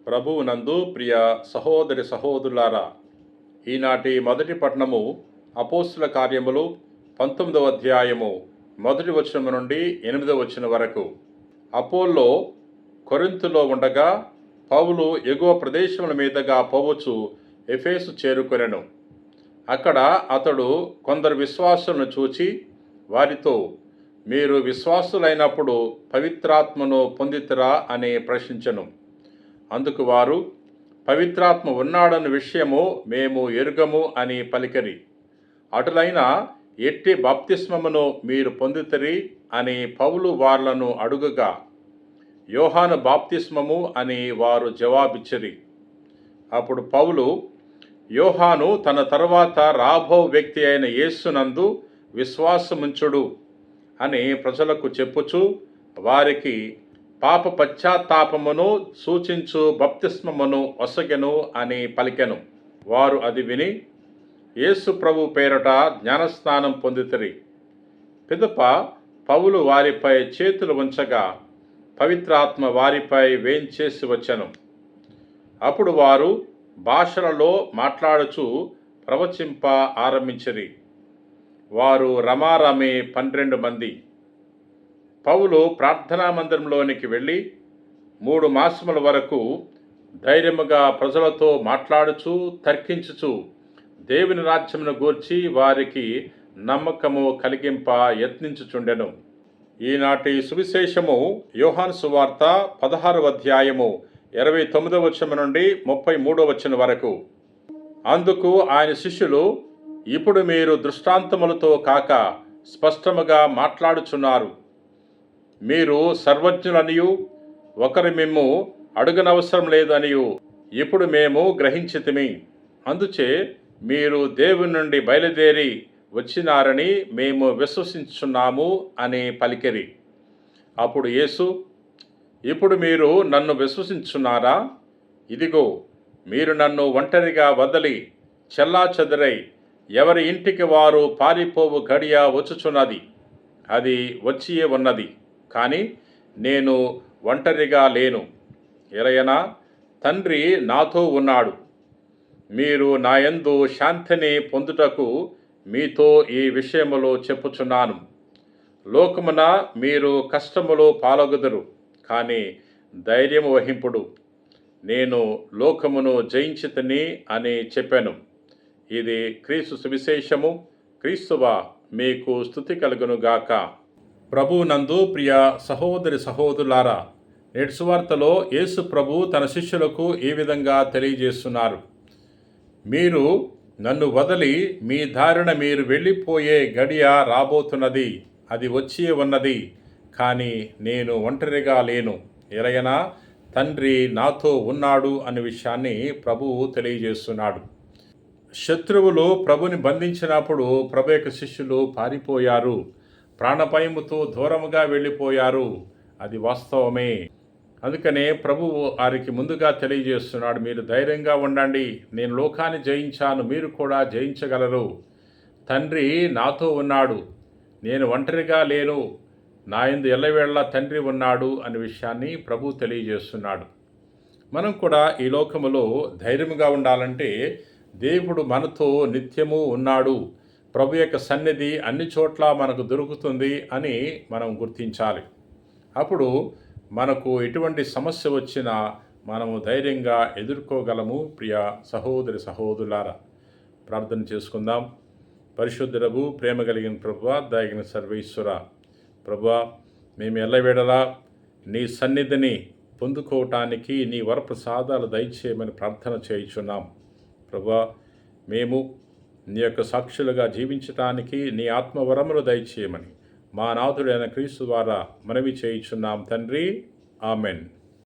ప్రభువునందు ప్రియ సహోదరి సహోదరులారా, ఈనాటి మొదటి పట్టణము అపోస్తుల కార్యములు 19వ అధ్యాయము మొదటి వచనము నుండి 8వ వచనం వరకు. అపోల్లో కొరింథులో ఉండగా పౌలు ఎగువ ప్రదేశముల మీదుగా పోవచ్చు ఎఫెసు చేరుకొనెను. అక్కడ అతడు కొందరు విశ్వాసులను చూచి వారితో, మీరు విశ్వాసులైనప్పుడు పవిత్రాత్మను పొందితిరా అని ప్రశ్నించెను. అందుకు వారు, పవిత్రాత్మ ఉన్నాడన్న విషయము మేము ఎరుగము అని పలికిరి. అటులైన ఎట్టి బాప్తిస్మమును మీరు పొందితిరి అని పౌలు వార్లను అడుగగా, యోహాను బాప్తిస్మము అని వారు జవాబిచ్చిరి. అప్పుడు పౌలు, యోహాను తన తరువాత రాబో వ్యక్తి అయిన యేసునందు విశ్వాసముంచుడు అని ప్రజలకు చెప్పుచు వారికి పాప పశ్చాత్తాపమును సూచించు బప్తిస్మమును ఒసగెను అని పలికెను. వారు అది విని యేసు ప్రభు పేరట జ్ఞానస్నానం పొందితిరి. పిదప పౌలు వారిపై చేతులు ఉంచగా పవిత్రాత్మ వారిపై వేంచేసి వచ్చెను. అప్పుడు వారు భాషలలో మాట్లాడుచు ప్రవచింప ఆరంభించిరి. వారు రమారమి 12 మంది. పౌలు ప్రార్థనా మందిరంలోనికి వెళ్ళి 3 మాసముల వరకు ధైర్యముగా ప్రజలతో మాట్లాడుచు తర్కించుచు దేవుని రాజ్యమును గూర్చి వారికి నమ్మకము కలిగింప యత్నించుచుండెను. ఈనాటి సువిశేషము యోహాను సువార్త 16వ అధ్యాయము 29వ వచనం నుండి 33వ వచనం వరకు. అందుకు ఆయన శిష్యులు, ఇప్పుడు మీరు దృష్టాంతములతో కాక స్పష్టముగా మాట్లాడుచున్నారు. మీరు సర్వజ్ఞులనియు ఒకరి మిమ్ము అడుగనవసరం లేదనియు ఇప్పుడు మేము గ్రహించితిమి. అందుచే మీరు దేవుని నుండి బయలుదేరి వచ్చినారని మేము విశ్వసించున్నాము అని పలికిరి. అప్పుడు యేసు, ఇప్పుడు మీరు నన్ను విశ్వసించున్నారా? ఇదిగో, మీరు నన్ను ఒంటరిగా వదలి చెల్లాచెదరై ఎవరి ఇంటికి వారు పారిపోవు గడియ వచ్చుచున్నది. అది వచ్చియే ఉన్నది. కానీ నేను ఒంటరిగా లేను. ఎలయనా తండ్రి నాతో ఉన్నాడు. మీరు నా యందు శాంతిని పొందుటకు మీతో ఈ విషయములో చెప్పుచున్నాను. లోకమున మీరు కష్టములో పాలగుదురు, కానీ ధైర్యము వహింపుడు, నేను లోకమును జయించితిని అని చెప్పాను. ఇది క్రీస్తు సువిశేషము. క్రీస్తువా మీకు స్తుతి కలుగునుగాక. ప్రభువునందు ప్రియ సహోదరి సహోదరులారా, నేటి సువార్తలో యేసు ప్రభు తన శిష్యులకు ఈ విధంగా తెలియజేస్తున్నారు. మీరు నన్ను వదలి మీ దారిన మీరు వెళ్ళిపోయే గడియ రాబోతున్నది. అది వచ్చి ఉన్నది. కానీ నేను ఒంటరిగా లేను. ఎలయనా తండ్రి నాతో ఉన్నాడు అనే విషయాన్ని ప్రభువు తెలియజేస్తున్నాడు. శత్రువులు ప్రభుని బంధించినప్పుడు ప్రభు యొక్క శిష్యులు పారిపోయారు. ప్రాణభయముతో దూరముగా వెళ్ళిపోయారు. అది వాస్తవమే. అందుకనే ప్రభువు వారికి ముందుగా తెలియజేస్తున్నాడు, మీరు ధైర్యంగా ఉండండి. నేను లోకాన్ని జయించాను, మీరు కూడా జయించగలరు. తండ్రి నాతో ఉన్నాడు. నేను ఒంటరిగా లేను. నా యందు ఎల్లవేళలా తండ్రి ఉన్నాడు అనే విషయాన్ని ప్రభు తెలియజేస్తున్నాడు. మనం కూడా ఈ లోకములో ధైర్యముగా ఉండాలంటే దేవుడు మనతో నిత్యము ఉన్నాడు. ప్రభు యొక్క సన్నిధి అన్ని చోట్ల మనకు దొరుకుతుంది అని మనం గుర్తించాలి. అప్పుడు మనకు ఎటువంటి సమస్య వచ్చినా మనము ధైర్యంగా ఎదుర్కోగలము. ప్రియ సహోదరి సహోదరులారా, ప్రార్థన చేసుకుందాం. పరిశుద్ధుడవు, ప్రేమ కలిగిన ప్రభువా, దయగిన సర్వేశ్వర ప్రభువా, మేము ఎల్లవేళలా నీ సన్నిధిని పొందుకోవటానికి నీ వరప్రసాదాలు దయచేయమని ప్రార్థన చేయుచున్నాం. ప్రభువా, మేము నీ యొక్క సాక్షులుగా జీవించటానికి నీ ఆత్మవరములు దయచేయమని మా నాథుడైన క్రీస్తు ద్వారా మనవి చేయుచున్నాం తండ్రి. ఆమెన్.